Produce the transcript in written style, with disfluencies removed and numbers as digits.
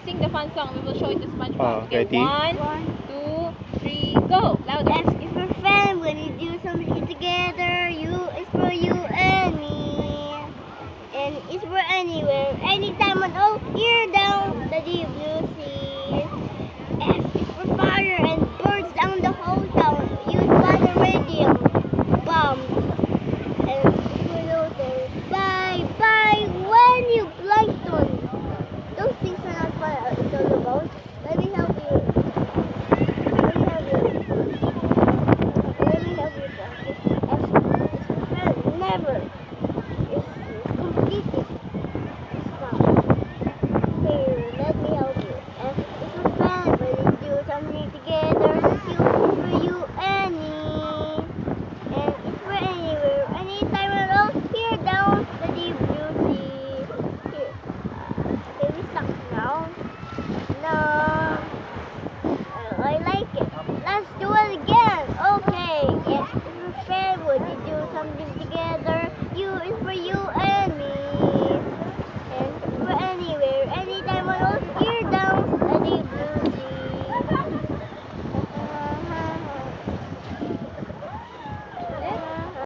Sing the fun song. We will show it to SpongeBob. Okay, Ready? 1, 2, 3, go! Louder. F is for fun when we do something together. U is for you and me. N is for anywhere, anytime and all year down the deep blue sea. S is for fire and birds down the whole town. U is for the radium bombs. And it's for those things. Bye bye when you plankton. Those things are not what it's all about. Let me help you. Let me help you. Let me help you. F is for friend. Never. It's completely stop. Here, let me help you. F is for friend. When we do something together. Q is for you and me. And it's for anywhere, anytime at all. Here down the deep blue sea. Here. Okay, we stuck now. No. I like it. Let's do it again. Okay. Yes, it's for friend. Would you do something together? U is for you